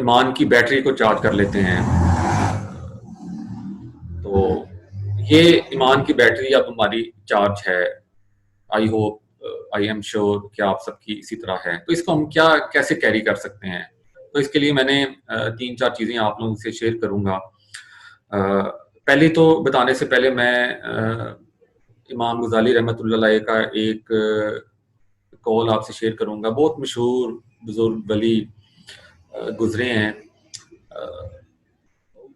ایمان کی بیٹری کو چارج کر لیتے ہیں. تو یہ ایمان کی بیٹری اب ہماری چارج ہے. I hope I am sure کہ آپ سب کی اسی طرح ہے. تو اس کو ہم کیسے کیری کر سکتے ہیں؟ تو اس کے لیے میں نے 3-4 چیزیں آپ لوگوں سے شیئر کروں گا. پہلی تو بتانے سے پہلے میں امام غزالی رحمۃ اللہ علیہ کا ایک قول آپ سے شیئر کروں گا. بہت مشہور بزرگ ولی گزرے ہیں.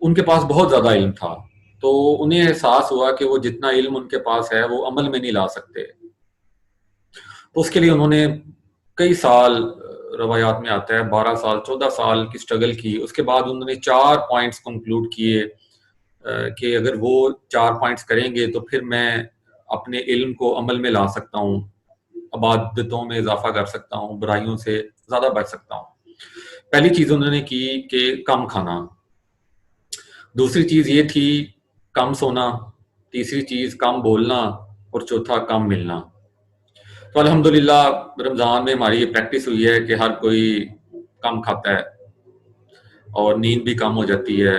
ان کے پاس بہت زیادہ علم تھا، تو انہیں احساس ہوا کہ وہ جتنا علم ان کے پاس ہے وہ عمل میں نہیں لا سکتے. تو اس کے لیے انہوں نے کئی سال، روایات میں آتا ہے 12 سال 14 سال کی اسٹرگل کی. اس کے بعد انہوں نے 4 پوائنٹس کنکلوڈ کیے کہ اگر وہ 4 پوائنٹس کریں گے تو پھر میں اپنے علم کو عمل میں لا سکتا ہوں، عبادتوں میں اضافہ کر سکتا ہوں، برائیوں سے زیادہ بچ سکتا ہوں. پہلی چیز انہوں نے کی کہ کم کھانا، دوسری چیز یہ تھی کم سونا، تیسری چیز کم بولنا، اور چوتھا کم ملنا. تو الحمدللہ رمضان میں ہماری یہ پریکٹس ہوئی ہے کہ ہر کوئی کم کھاتا ہے اور نیند بھی کم ہو جاتی ہے،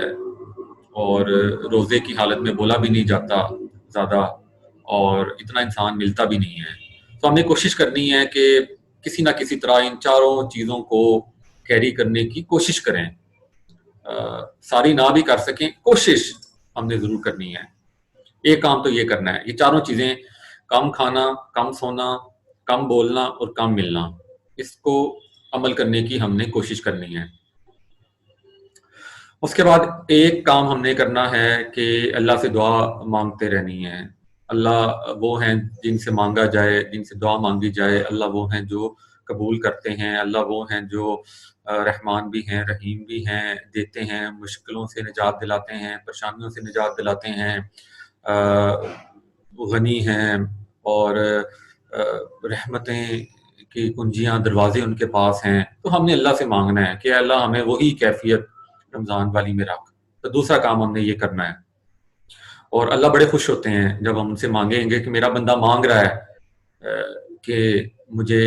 اور روزے کی حالت میں بولا بھی نہیں جاتا زیادہ، اور اتنا انسان ملتا بھی نہیں ہے. تو ہم نے کوشش کرنی ہے کہ کسی نہ کسی طرح ان چاروں چیزوں کو کیری کرنے کی کوشش کریں. ساری نہ بھی کر سکیں، کوشش ہم نے ضرور کرنی ہے. ایک کام تو یہ کرنا ہے، یہ چاروں چیزیں، کم کھانا، کم سونا، کم بولنا اور کم ملنا، اس کو عمل کرنے کی ہم نے کوشش کرنی ہے. اس کے بعد ایک کام ہم نے کرنا ہے کہ اللہ سے دعا مانگتے رہنی ہے. اللہ وہ ہیں جن سے مانگا جائے، جن سے دعا مانگی جائے. اللہ وہ ہیں جو قبول کرتے ہیں. اللہ وہ ہیں جو رحمان بھی ہیں، رحیم بھی ہیں، دیتے ہیں، مشکلوں سے نجات دلاتے ہیں، پریشانیوں سے نجات دلاتے ہیں، غنی ہیں، اور رحمتیں کی کنجیاں، دروازے ان کے پاس ہیں. تو ہم نے اللہ سے مانگنا ہے کہ اللہ ہمیں وہی کیفیت رمضان والی میں رکھ. تو دوسرا کام ہم نے یہ کرنا ہے. اور اللہ بڑے خوش ہوتے ہیں جب ہم ان سے مانگیں گے کہ میرا بندہ مانگ رہا ہے کہ مجھے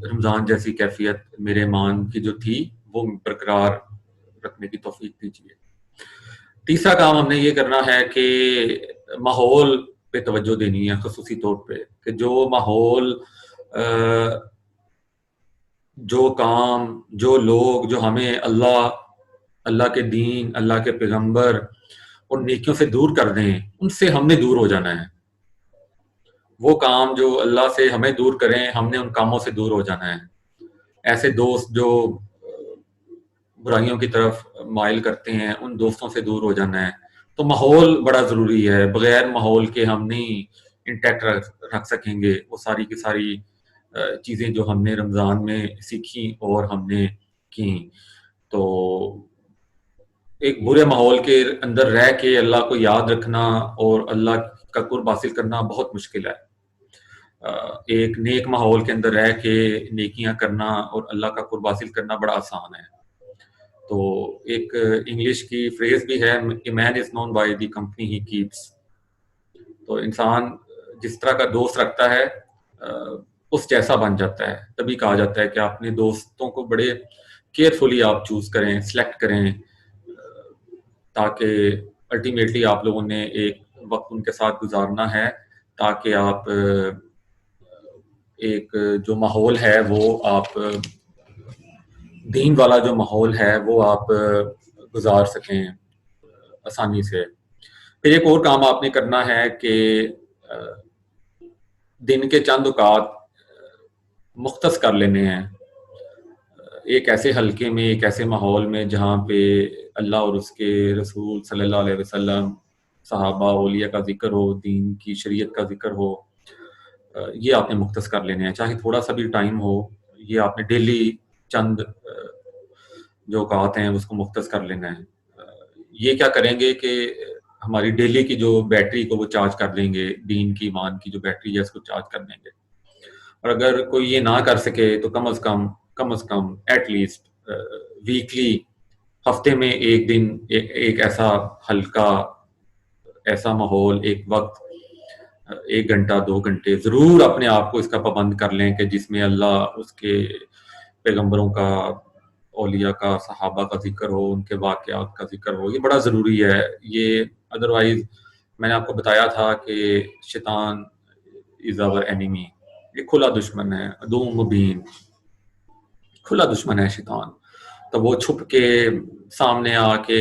رمضان جیسی کیفیت میرے ایمان کی جو تھی وہ برقرار رکھنے کی توفیق دیجیے. تیسرا کام ہم نے یہ کرنا ہے کہ ماحول پہ توجہ دینی ہے، خصوصی طور پہ کہ جو ماحول، جو کام، جو لوگ جو ہمیں اللہ کے دین، اللہ کے پیغمبر اور نیکیوں سے دور کر دیں، ان سے ہم نے دور ہو جانا ہے. وہ کام جو اللہ سے ہمیں دور کریں، ہم نے ان کاموں سے دور ہو جانا ہے. ایسے دوست جو برائیوں کی طرف مائل کرتے ہیں، ان دوستوں سے دور ہو جانا ہے. تو ماحول بڑا ضروری ہے. بغیر ماحول کے ہم نہیں انٹیکٹ رکھ سکیں گے وہ ساری کی ساری چیزیں جو ہم نے رمضان میں سیکھی اور ہم نے کی. تو ایک برے ماحول کے اندر رہ کے اللہ کو یاد رکھنا اور اللہ کا قرب حاصل کرنا بہت مشکل ہے. ایک نیک ماحول کے اندر رہ کے نیکیاں کرنا اور اللہ کا قرب حاصل کرنا بڑا آسان ہے. تو ایک انگلش کی فریز بھی ہے، "A man is known by the company he keeps". تو انسان جس طرح کا دوست رکھتا ہے اس جیسا بن جاتا ہے. تبھی کہا جاتا ہے کہ اپنے دوستوں کو بڑے کیئرفلی آپ چوز کریں، سلیکٹ کریں، تاکہ الٹیمیٹلی آپ لوگوں نے ایک وقت ان کے ساتھ گزارنا ہے، تاکہ آپ ایک جو ماحول ہے وہ آپ دین والا جو ماحول ہے وہ آپ گزار سکیں آسانی سے. پھر ایک اور کام آپ نے کرنا ہے کہ دن کے چند اوقات مختص کر لینے ہیں ایک ایسے حلقے میں، ایک ایسے ماحول میں جہاں پہ اللہ اور اس کے رسول صلی اللہ علیہ وسلم، صحابہ، اولیاء کا ذکر ہو، دین کی شریعت کا ذکر ہو. یہ آپ نے مختص کر لینے ہیں، چاہے تھوڑا سا بھی ٹائم ہو. یہ آپ نے ڈیلی چند جو اوقات ہیں اس کو مختص کر لینا ہے. یہ کیا کریں گے کہ ہماری ڈیلی کی جو بیٹری کو وہ چارج کر دیں گے، دین کی، ایمان کی جو بیٹری ہے اس کو چارج کر دیں گے. اور اگر کوئی یہ نہ کر سکے تو کم از کم ایٹ لیسٹ ویکلی، ہفتے میں ایک دن ایک ایسا ہلکا، ایسا ماحول، ایک وقت، 1 گھنٹہ 2 گھنٹے ضرور اپنے آپ کو اس کا پابند کر لیں کہ جس میں اللہ، اس کے پیغمبروں کا اولیاء کا، صحابہ کا ذکر ہو، ان کے واقعات کا ذکر ہو، یہ بڑا ضروری ہے یہ. ادروائز میں نے آپ کو بتایا تھا کہ شیطان از آور اینیمی، یہ کھلا دشمن ہے، عدو مبین، کھلا دشمن ہے شیطان. تو وہ چھپ کے سامنے آ کے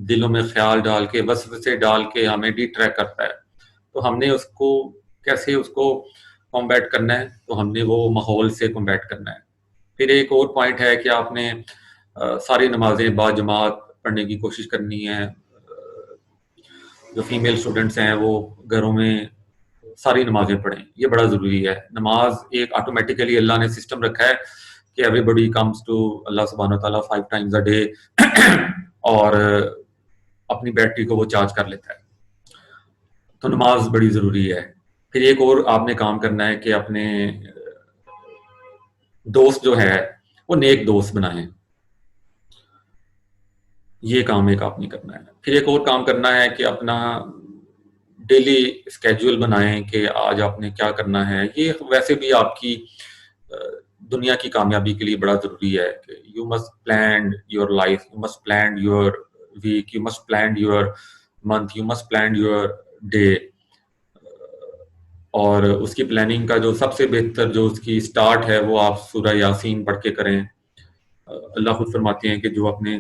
دلوں میں خیال ڈال کے وسوسے ڈال کے ہمیں ڈی ٹریک کرتا ہے. تو ہم نے اس کو کیسے اس کو کمبیٹ کرنا ہے؟ تو ہم نے وہ ماحول سے کمبیٹ کرنا ہے. پھر ایک اور پوائنٹ ہے کہ آپ نے ساری نمازیں با جماعت پڑھنے کی کوشش کرنی ہے. جو فیمیل اسٹوڈنٹس ہیں وہ گھروں میں ساری نمازیں پڑھیں، یہ بڑا ضروری ہے. نماز ایک آٹومیٹیکلی اللہ نے سسٹم رکھا ہے کہ ایوری بڈی کمز ٹو اللہ سبحانہ وتعالیٰ 5 times a day اور اپنی بیٹری کو وہ چارج کر لیتا ہے. تو نماز بڑی ضروری ہے. پھر ایک اور آپ نے کام کرنا ہے کہ اپنے دوست جو ہے وہ نیک دوست بنائیں. یہ کام ایک آپ نے کرنا ہے. پھر ایک اور کام کرنا ہے کہ اپنا ڈیلی اسکیجول بنائیں کہ آج آپ نے کیا کرنا ہے. یہ ویسے بھی آپ کی دنیا کی کامیابی کے لیے بڑا ضروری ہے کہ you must plan your life, you must plan your week, you must plan your month, you must plan your day. اور اس کی پلاننگ کا جو سب سے بہتر جو اس کی سٹارٹ ہے وہ آپ سورہ یاسین پڑھ کے کریں. اللہ خود فرماتے ہیں کہ جو اپنے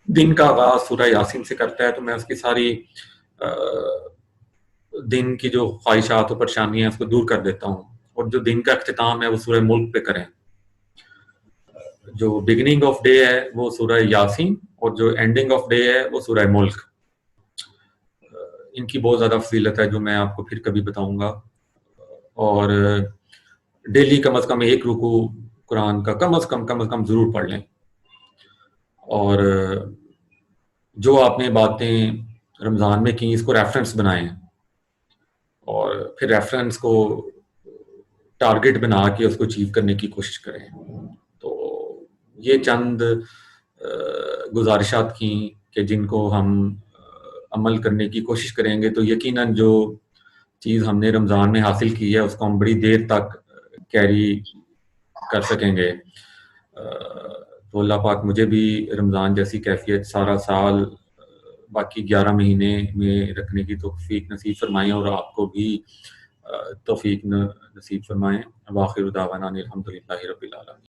دن کا آغاز سورہ یاسین سے کرتا ہے تو میں اس کی ساری دن کی جو خواہشات و پریشانیاں ہیں اس کو دور کر دیتا ہوں. اور جو دن کا اختتام ہے وہ سورہ ملک پہ کریں. جو بگننگ آف ڈے ہے وہ سورہ یاسین اور جو اینڈنگ آف ڈے ہے وہ سورہ ملک. ان کی بہت زیادہ فضیلت ہے جو میں آپ کو پھر کبھی بتاؤں گا. اور ڈیلی کم از کم ایک رکوع قرآن کا کم از کم ضرور پڑھ لیں. اور جو آپ نے باتیں رمضان میں کی اس کو ریفرنس بنائیں اور پھر ریفرنس کو ٹارگٹ بنا کے اس کو اچیو کرنے کی کوشش کریں. تو یہ چند گزارشات کی کہ جن کو ہم عمل کرنے کی کوشش کریں گے تو یقیناً جو چیز ہم نے رمضان میں حاصل کی ہے اس کو ہم بڑی دیر تک کیری کر سکیں گے. تو اللہ پاک مجھے بھی رمضان جیسی کیفیت سارا سال باقی 11 مہینے میں رکھنے کی توفیق نصیب فرمائیں اور آپ کو بھی توفیق نصیب فرمائیں. واخر دعوانا الحمدللہ رب العالمین.